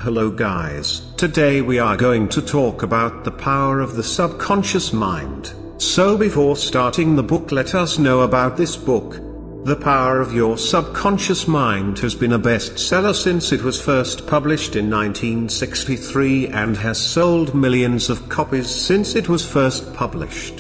Hello guys, today we are going to talk about the power of the subconscious mind. So before starting the book, let us know about this book. The Power of Your Subconscious Mind has been a bestseller since it was first published in 1963 and has sold millions of copies since it was first published.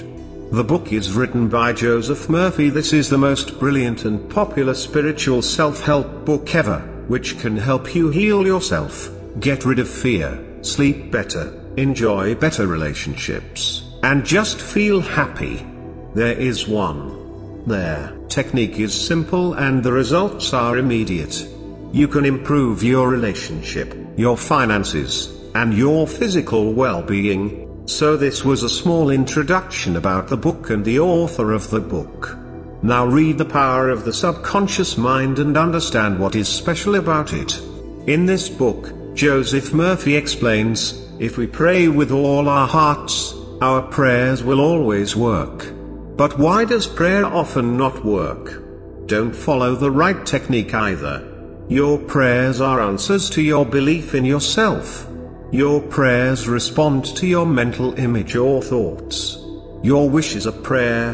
The book is written by Joseph Murphy. This is the most brilliant and popular spiritual self-help book ever, which can help you heal yourself, get rid of fear, sleep better, enjoy better relationships, and just feel happy. There is one. Their technique is simple and the results are immediate. You can improve your relationship, your finances, and your physical well-being. So this was a small introduction about the book and the author of the book. Now read The Power of the Subconscious Mind and understand what is special about it. In this book, Joseph Murphy explains, if we pray with all our hearts, our prayers will always work. But why does prayer often not work? Don't follow the right technique either. Your prayers are answers to your belief in yourself. Your prayers respond to your mental image or thoughts. Your wish is a prayer.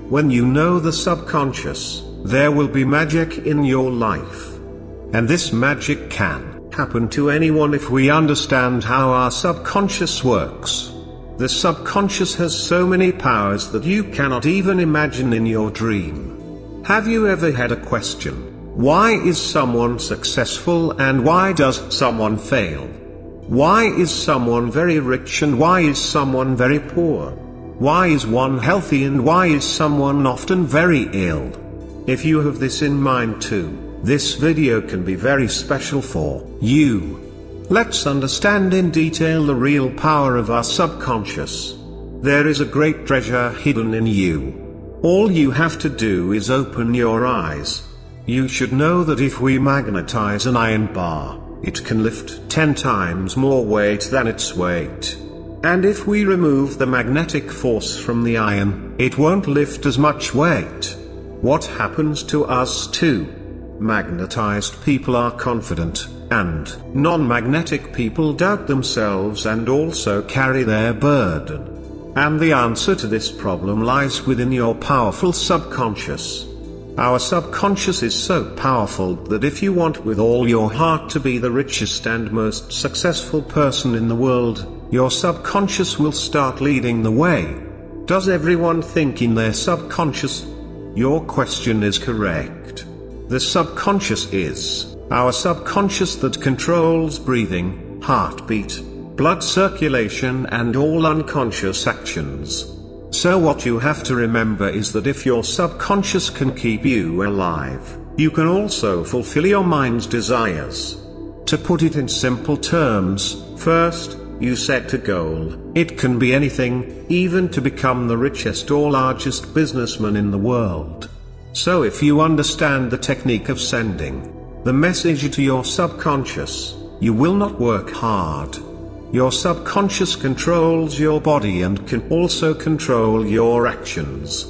When you know the subconscious, there will be magic in your life. And this magic can happen to anyone if we understand how our subconscious works. The subconscious has so many powers that you cannot even imagine in your dream. Have you ever had a question? Why is someone successful and why does someone fail? Why is someone very rich and why is someone very poor? Why is one healthy and why is someone often very ill? If you have this in mind too, this video can be very special for you. Let's understand in detail the real power of our subconscious. There is a great treasure hidden in you. All you have to do is open your eyes. You should know that if we magnetize an iron bar, it can lift 10 times more weight than its weight. And if we remove the magnetic force from the iron, it won't lift as much weight. What happens to us too? Magnetized people are confident, and non-magnetic people doubt themselves and also carry their burden. And the answer to this problem lies within your powerful subconscious. Our subconscious is so powerful that if you want with all your heart to be the richest and most successful person in the world, your subconscious will start leading the way. Does everyone think in their subconscious? Your question is correct. The subconscious is our subconscious that controls breathing, heartbeat, blood circulation and all unconscious actions. So what you have to remember is that if your subconscious can keep you alive, you can also fulfill your mind's desires. To put it in simple terms, first, you set a goal. It can be anything, even to become the richest or largest businessman in the world. So if you understand the technique of sending the message to your subconscious, you will not work hard. Your subconscious controls your body and can also control your actions.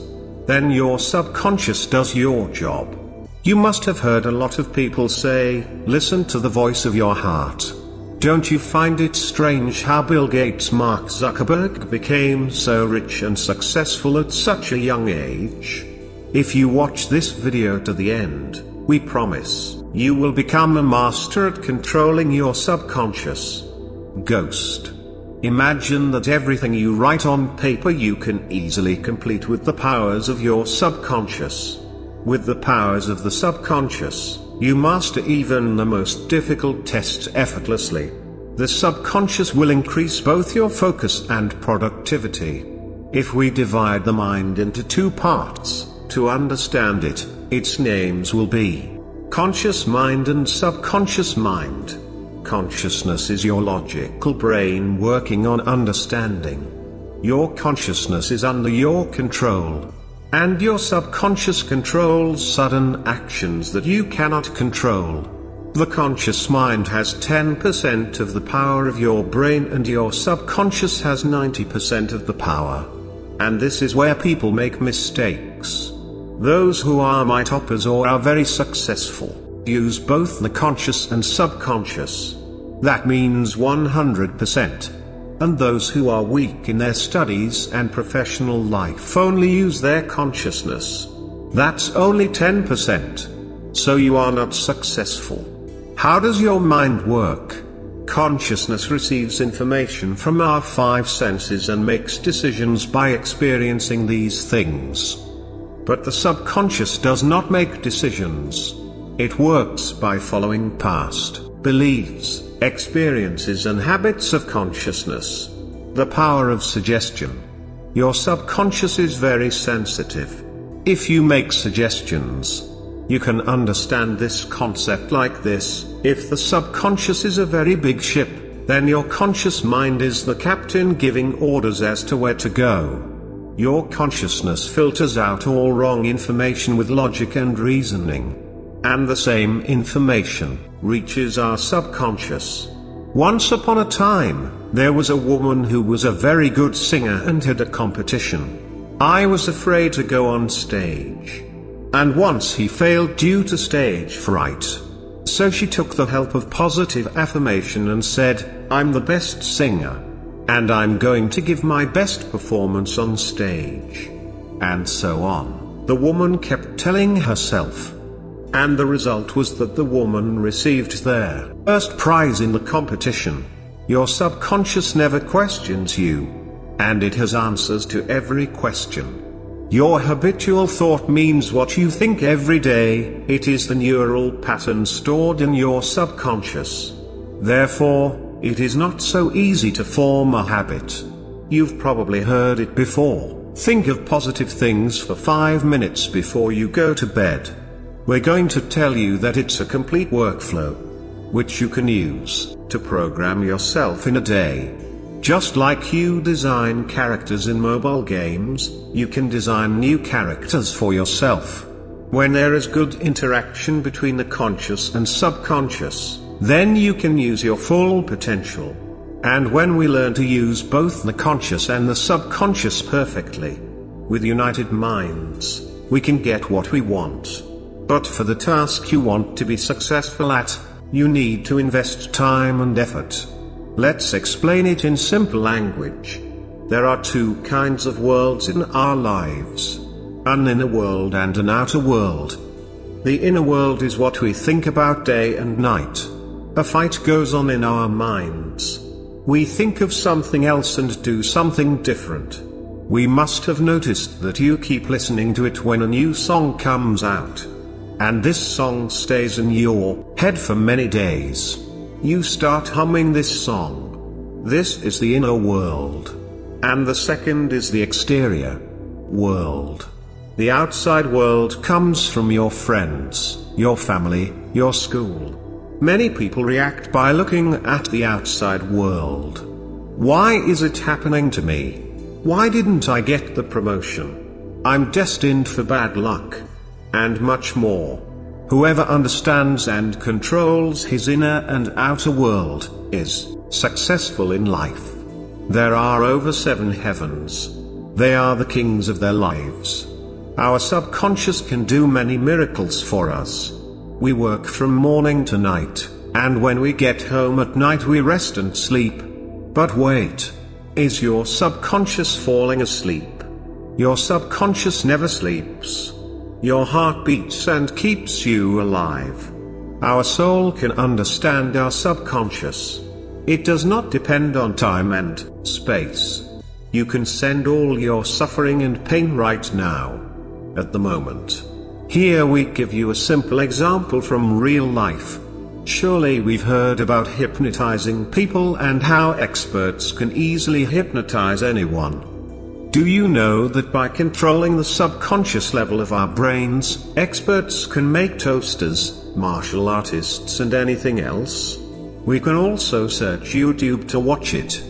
Then your subconscious does your job. You must have heard a lot of people say, listen to the voice of your heart. Don't you find it strange how Bill Gates, Mark Zuckerberg became so rich and successful at such a young age? If you watch this video to the end, we promise, you will become a master at controlling your subconscious. Ghost. Imagine that everything you write on paper you can easily complete with the powers of your subconscious. With the powers of the subconscious, you master even the most difficult tests effortlessly. The subconscious will increase both your focus and productivity. If we divide the mind into two parts, to understand it, its names will be conscious mind and subconscious mind. Consciousness is your logical brain working on understanding. Your consciousness is under your control. And your subconscious controls sudden actions that you cannot control. The conscious mind has 10% of the power of your brain and your subconscious has 90% of the power. And this is where people make mistakes. Those who are my toppers or are very successful, use both the conscious and subconscious. That means 100%. And those who are weak in their studies and professional life only use their consciousness. That's only 10%. So you are not successful. How does your mind work? Consciousness receives information from our five senses and makes decisions by experiencing these things. But the subconscious does not make decisions. It works by following past beliefs, experiences and habits of consciousness. The power of suggestion. Your subconscious is very sensitive. If you make suggestions, you can understand this concept like this: if the subconscious is a very big ship, then your conscious mind is the captain giving orders as to where to go. Your consciousness filters out all wrong information with logic and reasoning. And the same information reaches our subconscious. Once upon a time, there was a woman who was a very good singer and had a competition. I was afraid to go on stage. And once he failed due to stage fright. So she took the help of positive affirmation and said, "I'm the best singer. And I'm going to give my best performance on stage." And so on. The woman kept telling herself. And the result was that the woman received their first prize in the competition. Your subconscious never questions you. And it has answers to every question. Your habitual thought means what you think every day. It is the neural pattern stored in your subconscious. Therefore, it is not so easy to form a habit. You've probably heard it before. Think of positive things for 5 minutes before you go to bed. We're going to tell you that it's a complete workflow, which you can use to program yourself in a day. Just like you design characters in mobile games, you can design new characters for yourself. When there is good interaction between the conscious and subconscious, then you can use your full potential. And when we learn to use both the conscious and the subconscious perfectly, with united minds, we can get what we want. But for the task you want to be successful at, you need to invest time and effort. Let's explain it in simple language. There are two kinds of worlds in our lives: an inner world and an outer world. The inner world is what we think about day and night. A fight goes on in our minds. We think of something else and do something different. We must have noticed that you keep listening to it when a new song comes out. And this song stays in your head for many days. You start humming this song. This is the inner world. And the second is the exterior world. The outside world comes from your friends, your family, your school. Many people react by looking at the outside world. Why is it happening to me? Why didn't I get the promotion? I'm destined for bad luck. And much more. Whoever understands and controls his inner and outer world is successful in life. There are over 7 heavens. They are the kings of their lives. Our subconscious can do many miracles for us. We work from morning to night, and when we get home at night we rest and sleep. But wait. Is your subconscious falling asleep? Your subconscious never sleeps. Your heart beats and keeps you alive. Our soul can understand our subconscious. It does not depend on time and space. You can send all your suffering and pain right now, at the moment. Here we give you a simple example from real life. Surely we've heard about hypnotizing people and how experts can easily hypnotize anyone. Do you know that by controlling the subconscious level of our brains, experts can make toasters, martial artists and anything else? We can also search YouTube to watch it.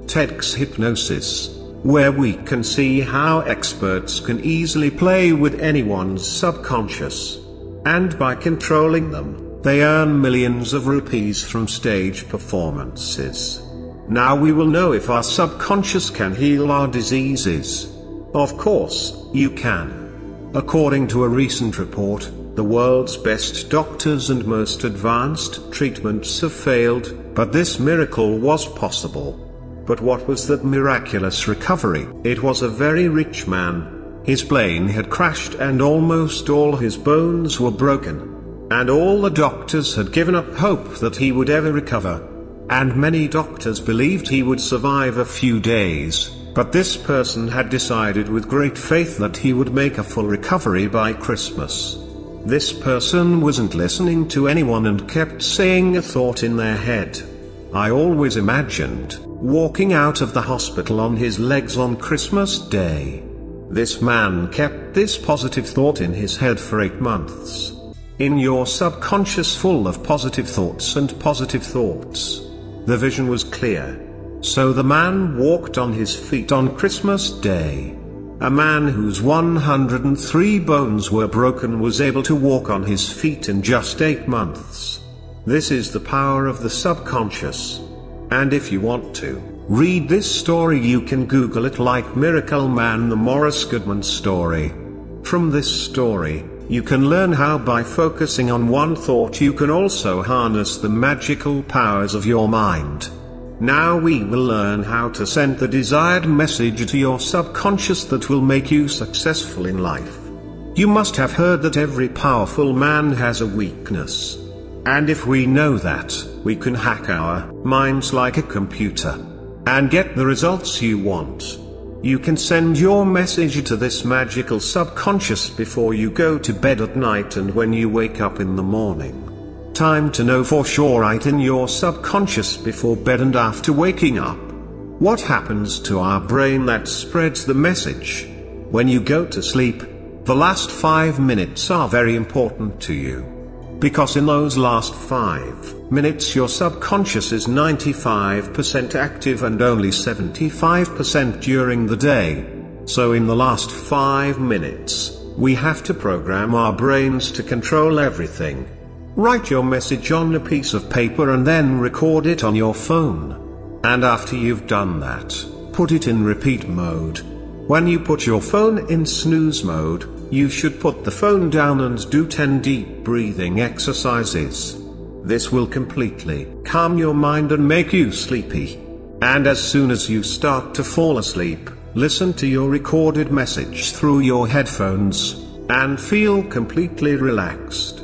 TEDx Hypnosis, where we can see how experts can easily play with anyone's subconscious. And by controlling them, they earn millions of rupees from stage performances. Now we will know if our subconscious can heal our diseases. Of course, you can. According to a recent report, the world's best doctors and most advanced treatments have failed but this miracle was possible. But what was that miraculous recovery? It was a very rich man. His plane had crashed and almost all his bones were broken. And all the doctors had given up hope that he would ever recover. And many doctors believed he would survive a few days, but this person had decided with great faith that he would make a full recovery by Christmas. This person wasn't listening to anyone and kept saying a thought in their head. I always imagined walking out of the hospital on his legs on Christmas Day. This man kept this positive thought in his head for 8 months. In your subconscious full of positive thoughts and positive thoughts. The vision was clear. So the man walked on his feet on Christmas Day. A man whose 103 bones were broken was able to walk on his feet in just 8 months. This is the power of the subconscious. And if you want to read this story, you can Google it like Miracle Man, the Morris Goodman story. From this story, you can learn how by focusing on one thought you can also harness the magical powers of your mind. Now we will learn how to send the desired message to your subconscious that will make you successful in life. You must have heard that every powerful man has a weakness. And if we know that, we can hack our minds like a computer and get the results you want. You can send your message to this magical subconscious before you go to bed at night and when you wake up in the morning. Time to know for sure right in your subconscious before bed and after waking up. What happens to our brain that spreads the message? When you go to sleep, the last 5 minutes are very important to you. Because in those last 5 minutes your subconscious is 95% active and only 75% during the day. So in the last 5 minutes, we have to program our brains to control everything. Write your message on a piece of paper and then record it on your phone. And after you've done that, put it in repeat mode. When you put your phone in snooze mode, you should put the phone down and do 10 deep breathing exercises. This will completely calm your mind and make you sleepy. And as soon as you start to fall asleep, listen to your recorded message through your headphones, and feel completely relaxed.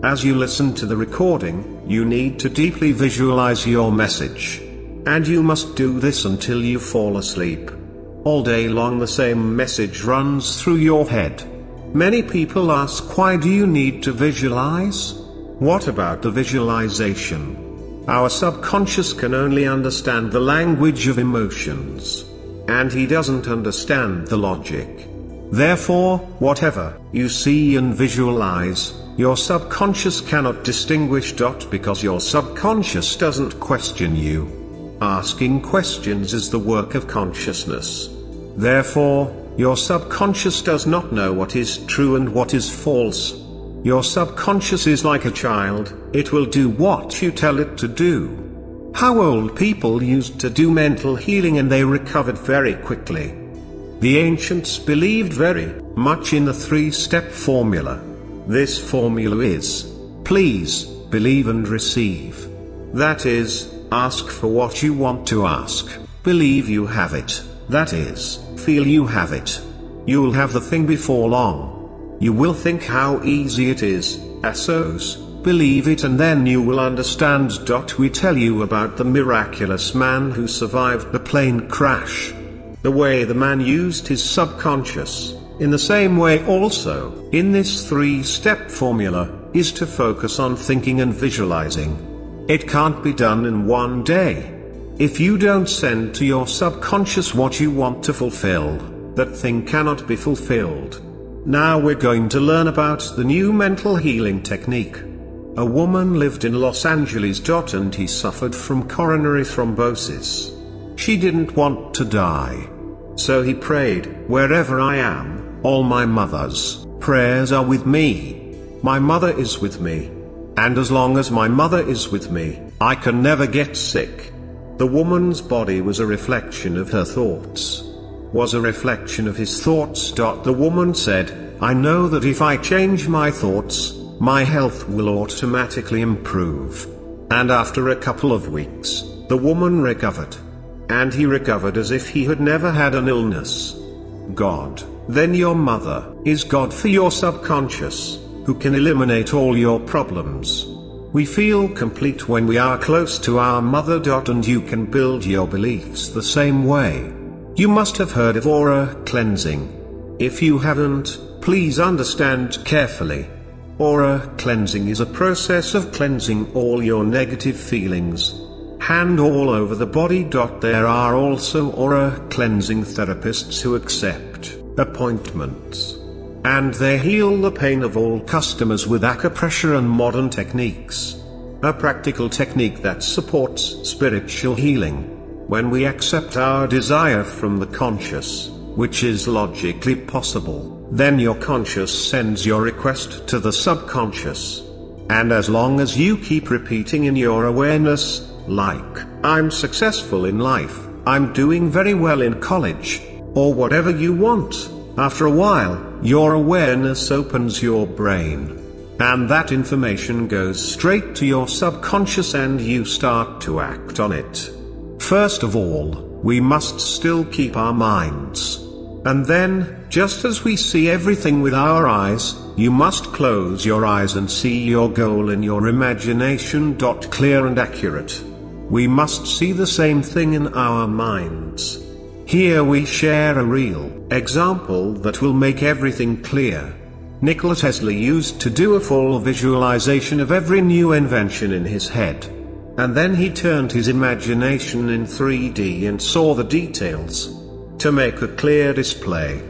As you listen to the recording, you need to deeply visualize your message. And you must do this until you fall asleep. All day long the same message runs through your head. Many people ask, why do you need to visualize? What about the visualization? Our subconscious can only understand the language of emotions. And he doesn't understand the logic. Therefore, whatever you see and visualize, your subconscious cannot distinguish. Because your subconscious doesn't question you. Asking questions is the work of consciousness. Therefore, your subconscious does not know what is true and what is false. Your subconscious is like a child, it will do what you tell it to do. How old people used to do mental healing and they recovered very quickly. The ancients believed very much in the 3-step formula. This formula is, please, believe and receive. That is, ask for what you want to ask, believe you have it, that is, feel you have it. You'll have the thing before long. You will think how easy it is, assos, believe it and then you will understand. We tell you about the miraculous man who survived the plane crash. The way the man used his subconscious, in the same way also, in this 3-step formula, is to focus on thinking and visualizing. It can't be done in one day. If you don't send to your subconscious what you want to fulfill, that thing cannot be fulfilled. Now we're going to learn about the new mental healing technique. A woman lived in Los Angeles. And he suffered from coronary thrombosis. She didn't want to die. So he prayed, wherever I am, all my mother's prayers are with me. My mother is with me. And as long as my mother is with me, I can never get sick. The woman's body was a reflection of her thoughts. Was a reflection of his thoughts. The woman said, I know that if I change my thoughts, my health will automatically improve. And after a couple of weeks, the woman recovered. And he recovered as if he had never had an illness. God, then your mother, is God for your subconscious, who can eliminate all your problems. We feel complete when we are close to our mother. And you can build your beliefs the same way. You must have heard of aura cleansing. If you haven't, please understand carefully. Aura cleansing is a process of cleansing all your negative feelings. And all over the body. There are also aura cleansing therapists who accept appointments. And they heal the pain of all customers with acupressure and modern techniques. A practical technique that supports spiritual healing. When we accept our desire from the conscious, which is logically possible, then your conscious sends your request to the subconscious. And as long as you keep repeating in your awareness, like, I'm successful in life, I'm doing very well in college, or whatever you want, after a while, your awareness opens your brain. And that information goes straight to your subconscious and you start to act on it. First of all, we must still keep our minds. And then, just as we see everything with our eyes, you must close your eyes and see your goal in your imagination. Clear and accurate. We must see the same thing in our minds. Here we share a real example that will make everything clear. Nikola Tesla used to do a full visualization of every new invention in his head. And then he turned his imagination in 3D and saw the details. To make a clear display.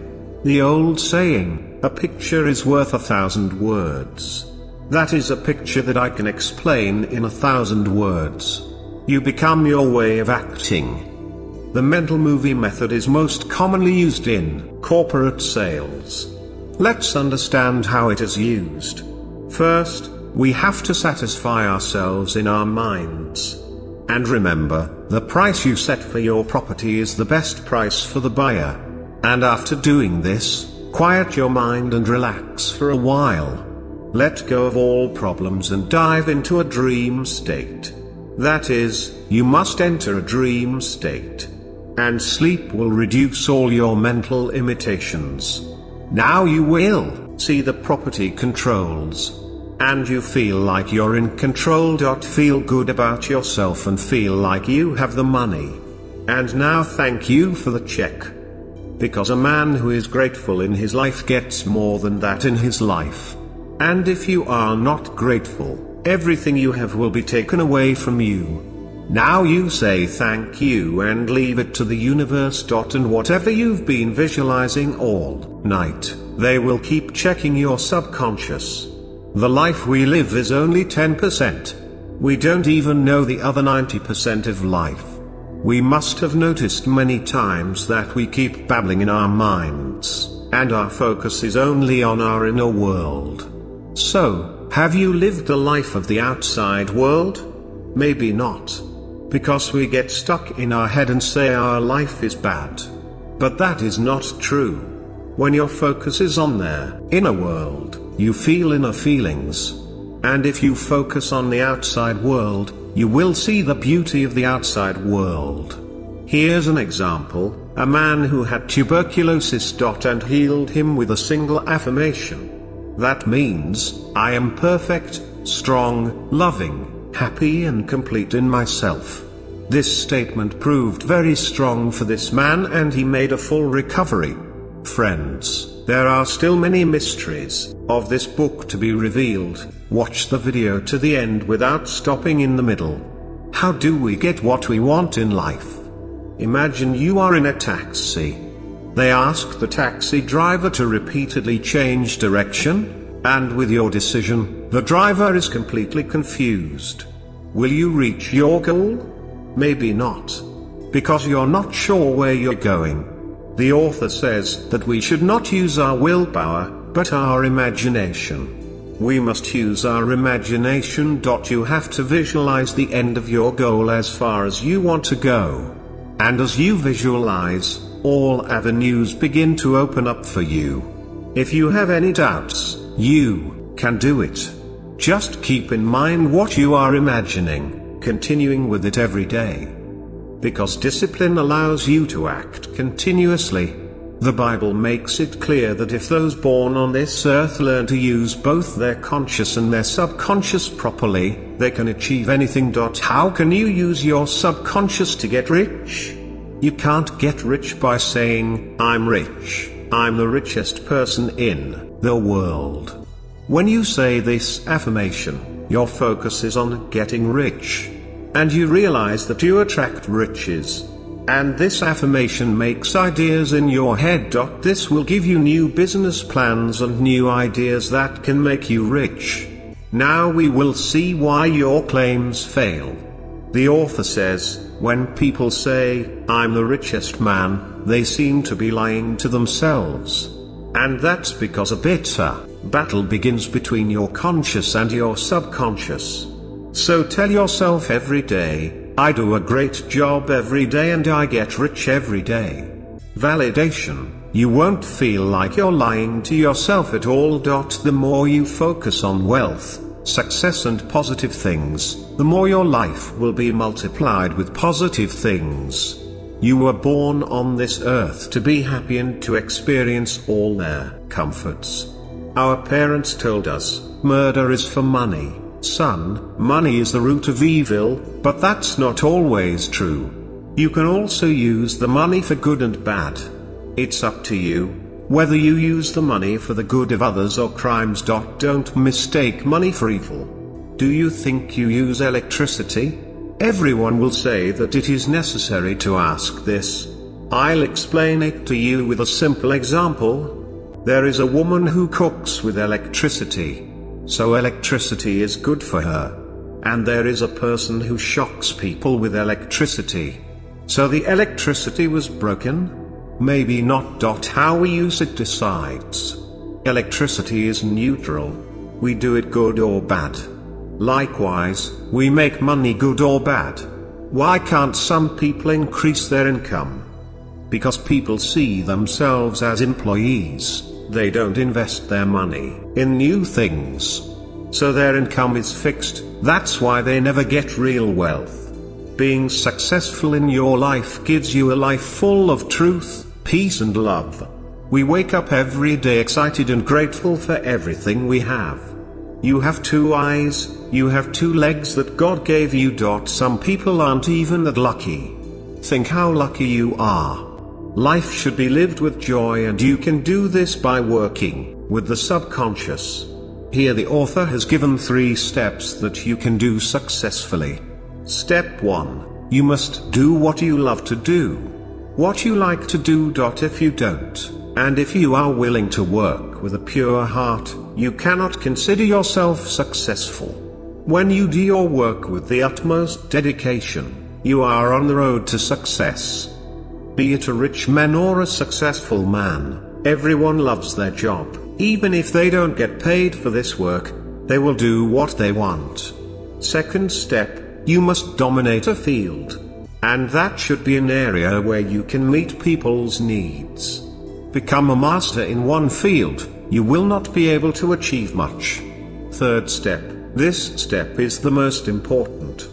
The old saying, a picture is worth 1,000 words. That is a picture that I can explain in 1,000 words. You become your way of acting. The mental movie method is most commonly used in corporate sales. Let's understand how it is used. First, we have to satisfy ourselves in our minds. And remember, the price you set for your property is the best price for the buyer. And after doing this, quiet your mind and relax for a while. Let go of all problems and dive into a dream state. That is, you must enter a dream state. And sleep will reduce all your mental imitations. Now you will see the property controls. And you feel like you're in control. Feel good about yourself and feel like you have the money. And now thank you for the check. Because a man who is grateful in his life gets more than that in his life. And if you are not grateful, everything you have will be taken away from you. Now you say thank you and leave it to the universe. And whatever you've been visualizing all night, they will keep checking your subconscious. The life we live is only 10%. We don't even know the other 90% of life. We must have noticed many times that we keep babbling in our minds, and our focus is only on our inner world. So, have you lived the life of the outside world? Maybe not. Because we get stuck in our head and say our life is bad. But that is not true. When your focus is on their inner world, you feel inner feelings. And if you focus on the outside world, you will see the beauty of the outside world. Here's an example, a man who had tuberculosis. And healed him with a single affirmation. That means, I am perfect, strong, loving, happy and complete in myself. This statement proved very strong for this man and he made a full recovery. Friends, there are still many mysteries of this book to be revealed. Watch the video to the end without stopping in the middle. How do we get what we want in life? Imagine you are in a taxi. They ask the taxi driver to repeatedly change direction. And with your decision, the driver is completely confused. Will you reach your goal? Maybe not. Because you're not sure where you're going. The author says that we should not use our willpower, but our imagination. We must use our imagination. You have to visualize the end of your goal as far as you want to go. And as you visualize, all avenues begin to open up for you. If you have any doubts, you can do it. Just keep in mind what you are imagining, continuing with it every day. Because discipline allows you to act continuously. The Bible makes it clear that if those born on this earth learn to use both their conscious and their subconscious properly, they can achieve anything. How can you use your subconscious to get rich? You can't get rich by saying, "I'm rich, I'm the richest person in the world." When you say this affirmation, your focus is on getting rich. And you realize that you attract riches. And this affirmation makes ideas in your head. This will give you new business plans and new ideas that can make you rich. Now we will see why your claims fail. The author says, when people say, "I'm the richest man," they seem to be lying to themselves. And that's because a bitter battle begins between your conscious and your subconscious. So tell yourself every day, "I do a great job every day and I get rich every day." Validation. You won't feel like you're lying to yourself at all. The more you focus on wealth, success and positive things, the more your life will be multiplied with positive things. You were born on this earth to be happy and to experience all their comforts. Our parents told us, "Murder is for money. Son, money is the root of evil," but that's not always true. You can also use the money for good and bad. It's up to you, whether you use the money for the good of others or crimes. Don't mistake money for evil. Do you think you use electricity? Everyone will say that it is necessary to ask this. I'll explain it to you with a simple example. There is a woman who cooks with electricity. So electricity is good for her. And there is a person who shocks people with electricity. So the electricity was broken? Maybe not. How we use it decides. Electricity is neutral. We do it good or bad. Likewise, we make money good or bad. Why can't some people increase their income? Because people see themselves as employees. They don't invest their money in new things. So their income is fixed. That's why they never get real wealth. Being successful in your life gives you a life full of truth, peace and love. We wake up every day excited and grateful for everything we have. You have 2 eyes, you have 2 legs that God gave you. Some people aren't even that lucky. Think how lucky you are. Life should be lived with joy, and you can do this by working with the subconscious. Here the author has given 3 steps that you can do successfully. Step 1. You must do what you love to do. What you like to do. If you don't, and if you are willing to work with a pure heart, you cannot consider yourself successful. When you do your work with the utmost dedication, you are on the road to success. Be it a rich man or a successful man, everyone loves their job. Even if they don't get paid for this work, they will do what they want. Second step, you must dominate a field. And that should be an area where you can meet people's needs. Become a master in one field, you will not be able to achieve much. Third step, this step is the most important.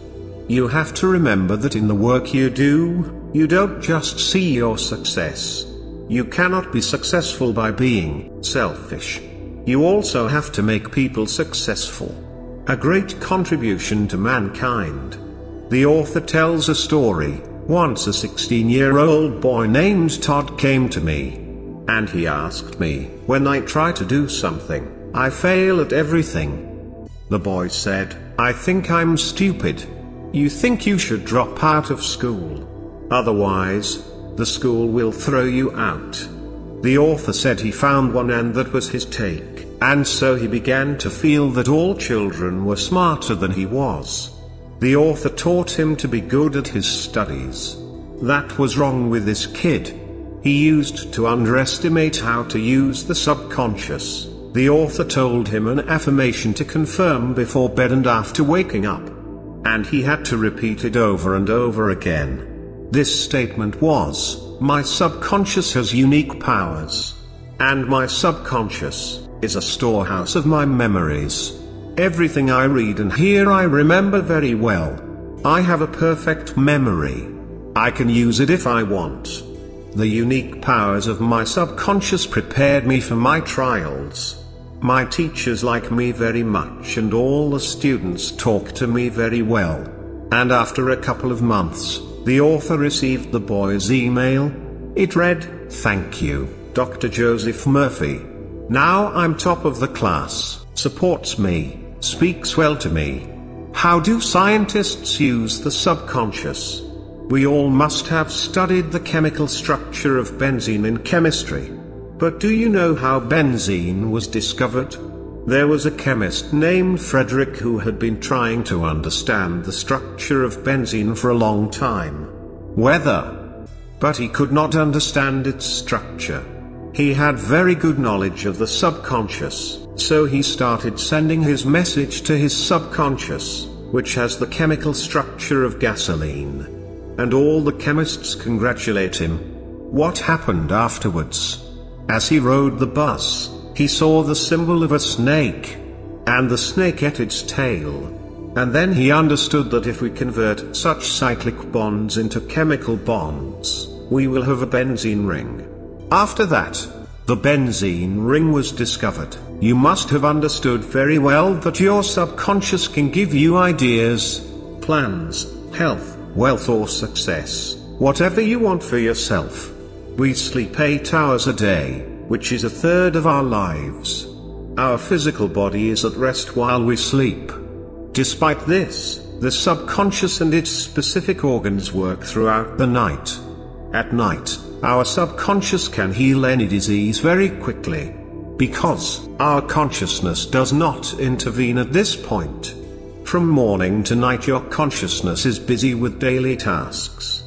You have to remember that in the work you do, you don't just see your success. You cannot be successful by being selfish. You also have to make people successful. A great contribution to mankind. The author tells a story. Once a 16-year-old boy named Todd came to me. And he asked me, when I try to do something, I fail at everything. The boy said, I think I'm stupid. You think you should drop out of school. Otherwise, the school will throw you out. The author said he found one, and that was his take, and so he began to feel that all children were smarter than he was. The author taught him to be good at his studies. That was wrong with this kid. He used to underestimate how to use the subconscious. The author told him an affirmation to confirm before bed and after waking up. And he had to repeat it over and over again. This statement was, my subconscious has unique powers. And my subconscious is a storehouse of my memories. Everything I read and hear I remember very well. I have a perfect memory. I can use it if I want. The unique powers of my subconscious prepared me for my trials. My teachers like me very much and all the students talk to me very well. And after a couple of months, the author received the boy's email. It read, "Thank you, Dr. Joseph Murphy. Now I'm top of the class, supports me, speaks well to me." How do scientists use the subconscious? We all must have studied the chemical structure of benzene in chemistry. But do you know how benzene was discovered? There was a chemist named Frederick who had been trying to understand the structure of benzene for a long time. But he could not understand its structure. He had very good knowledge of the subconscious, so he started sending his message to his subconscious, which has the chemical structure of gasoline. And all the chemists congratulate him. What happened afterwards? As he rode the bus, he saw the symbol of a snake. And the snake ate its tail. And then he understood that if we convert such cyclic bonds into chemical bonds, we will have a benzene ring. After that, the benzene ring was discovered. You must have understood very well that your subconscious can give you ideas, plans, health, wealth or success, whatever you want for yourself. We sleep 8 hours a day, which is a third of our lives. Our physical body is at rest while we sleep. Despite this, the subconscious and its specific organs work throughout the night. At night, our subconscious can heal any disease very quickly, because our consciousness does not intervene at this point. From morning to night your consciousness is busy with daily tasks.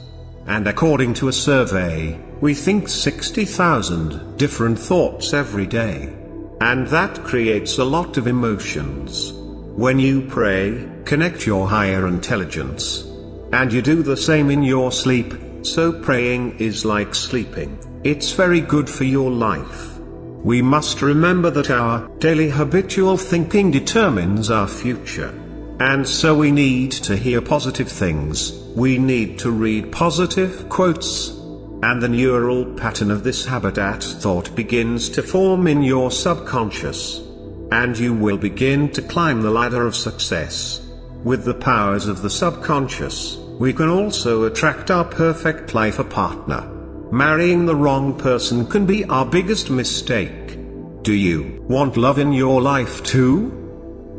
And according to a survey, we think 60,000 different thoughts every day. And that creates a lot of emotions. When you pray, connect your higher intelligence. And you do the same in your sleep, so praying is like sleeping. It's very good for your life. We must remember that our daily habitual thinking determines our future. And so we need to hear positive things, we need to read positive quotes. And the neural pattern of this habitat thought begins to form in your subconscious. And you will begin to climb the ladder of success. With the powers of the subconscious, we can also attract our perfect life partner. Marrying the wrong person can be our biggest mistake. Do you want love in your life too?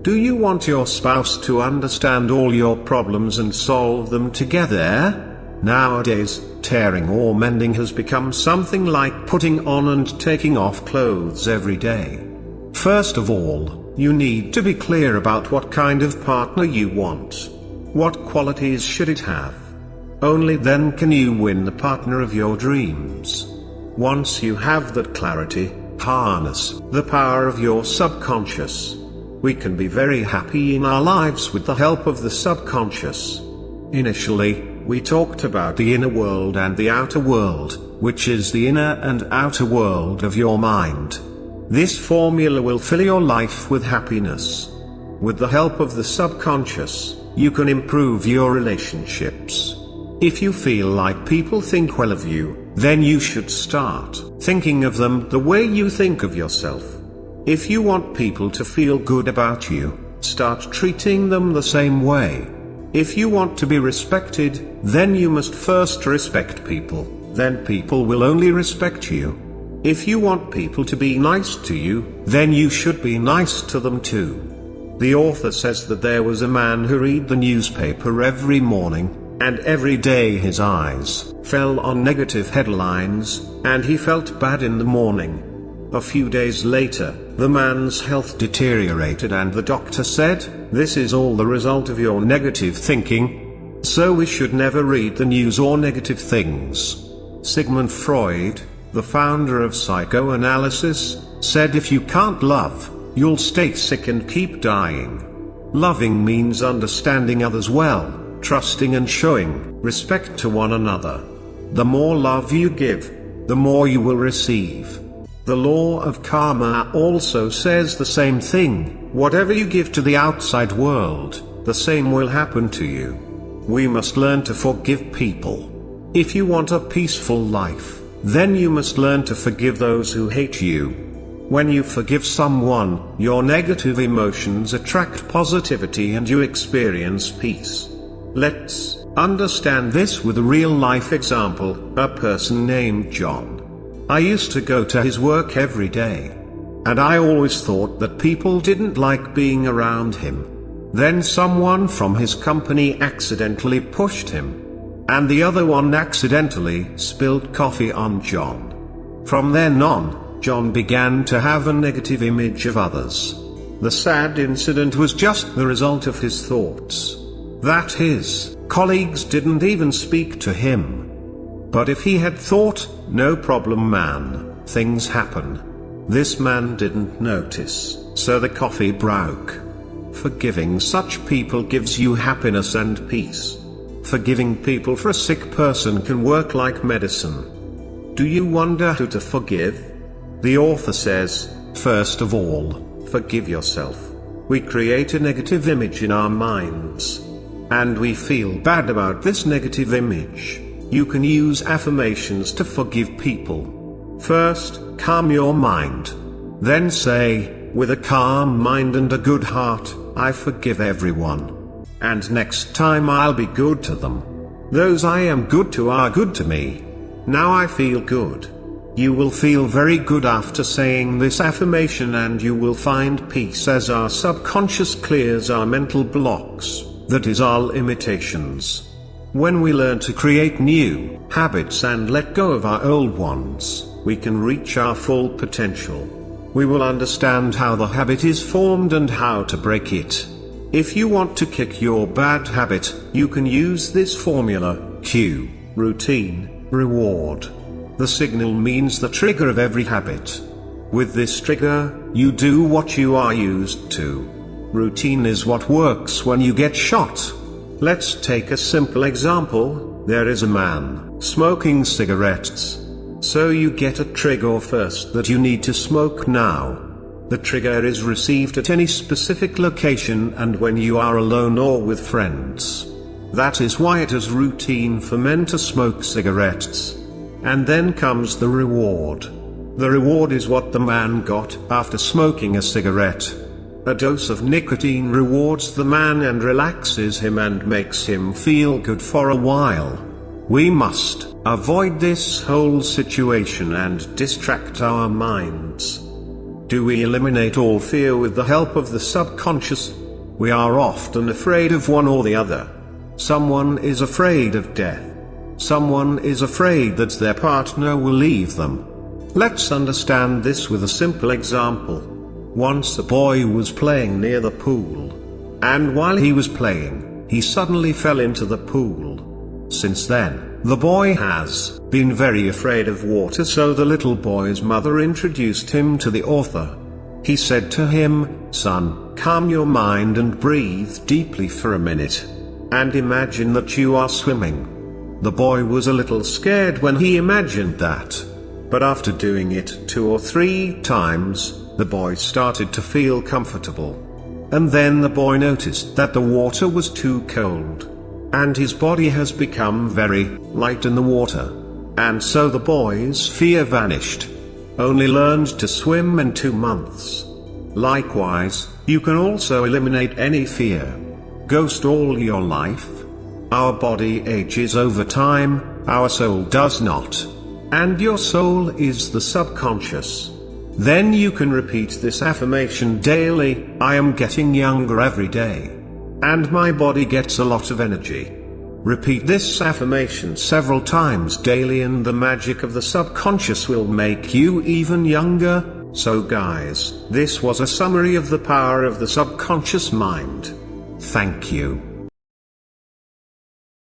Do you want your spouse to understand all your problems and solve them together? Nowadays, tearing or mending has become something like putting on and taking off clothes every day. First of all, you need to be clear about what kind of partner you want. What qualities should it have? Only then can you win the partner of your dreams. Once you have that clarity, harness the power of your subconscious. We can be very happy in our lives with the help of the subconscious. Initially, we talked about the inner world and the outer world, which is the inner and outer world of your mind. This formula will fill your life with happiness. With the help of the subconscious, you can improve your relationships. If you feel like people think well of you, then you should start thinking of them the way you think of yourself. If you want people to feel good about you, start treating them the same way. If you want to be respected, then you must first respect people, then people will only respect you. If you want people to be nice to you, then you should be nice to them too. The author says that there was a man who read the newspaper every morning, and every day his eyes fell on negative headlines, and he felt bad in the morning. A few days later, the man's health deteriorated and the doctor said, "This is all the result of your negative thinking. So we should never read the news or negative things." Sigmund Freud, the founder of psychoanalysis, said if you can't love, you'll stay sick and keep dying. Loving means understanding others well, trusting and showing respect to one another. The more love you give, the more you will receive. The law of karma also says the same thing. Whatever you give to the outside world, the same will happen to you. We must learn to forgive people. If you want a peaceful life, then you must learn to forgive those who hate you. When you forgive someone, your negative emotions attract positivity and you experience peace. Let's understand this with a real-life example, a person named John. I used to go to his work every day. And I always thought that people didn't like being around him. Then someone from his company accidentally pushed him. And the other one accidentally spilled coffee on John. From then on, John began to have a negative image of others. The sad incident was just the result of his thoughts. That his colleagues didn't even speak to him. But if he had thought, "No problem man, things happen," this man didn't notice, so the coffee broke. Forgiving such people gives you happiness and peace. Forgiving people for a sick person can work like medicine. Do you wonder who to forgive? The author says, first of all, forgive yourself. We create a negative image in our minds. And we feel bad about this negative image. You can use affirmations to forgive people. First, calm your mind. Then say, with a calm mind and a good heart, I forgive everyone. And next time I'll be good to them. Those I am good to are good to me. Now I feel good. You will feel very good after saying this affirmation and you will find peace as our subconscious clears our mental blocks, that is our limitations. When we learn to create new habits and let go of our old ones, we can reach our full potential. We will understand how the habit is formed and how to break it. If you want to kick your bad habit, you can use this formula: cue, routine, reward. The signal means the trigger of every habit. With this trigger, you do what you are used to. Routine is what works when you get shot. Let's take a simple example. There is a man smoking cigarettes. So you get a trigger first that you need to smoke now. The trigger is received at any specific location and when you are alone or with friends. That is why it is routine for men to smoke cigarettes. And then comes the reward. The reward is what the man got after smoking a cigarette. A dose of nicotine rewards the man and relaxes him and makes him feel good for a while. We must avoid this whole situation and distract our minds. Do we eliminate all fear with the help of the subconscious? We are often afraid of one or the other. Someone is afraid of death. Someone is afraid that their partner will leave them. Let's understand this with a simple example. Once a boy was playing near the pool. And while he was playing, he suddenly fell into the pool. Since then, the boy has been very afraid of water, so the little boy's mother introduced him to the author. He said to him, "Son, calm your mind and breathe deeply for a minute. And imagine that you are swimming." The boy was a little scared when he imagined that. But after doing it 2 or 3 times, the boy started to feel comfortable. And then the boy noticed that the water was too cold. And his body has become very light in the water. And so the boy's fear vanished. Only learned to swim in 2 months. Likewise, you can also eliminate any fear. Ghost all your life. Our body ages over time, our soul does not. And your soul is the subconscious. Then you can repeat this affirmation daily: I am getting younger every day. And my body gets a lot of energy. Repeat this affirmation several times daily and the magic of the subconscious will make you even younger. So guys, this was a summary of the power of the subconscious mind. Thank you.